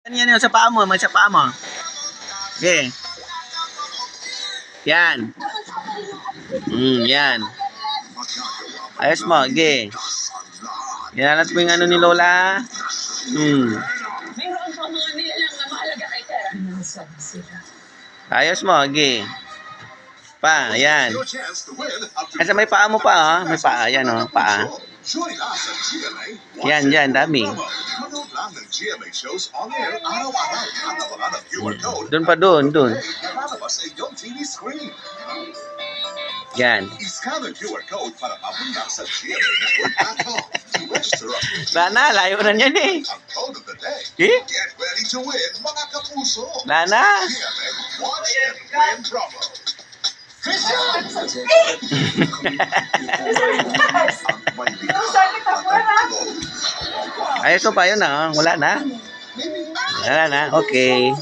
Yan yun, sa paa mo, sa paa mo. Okay. Yan. Yan. Ayos mo, okay. Yanat mo yung ano ni Lola. Mayroon pa mga nilalang na mahalaga kay Tera. Ayos mo, okay. Pa, yan. Kasi may paa mo pa, ha? May paa, yan, oh, paa. Yan, yan, dami. Doon pa, doon. Yan. Lana, layo na niyan eh. Eh? Lana. Ayos mo pa yun, ah. Wala na. Wala na. Okay.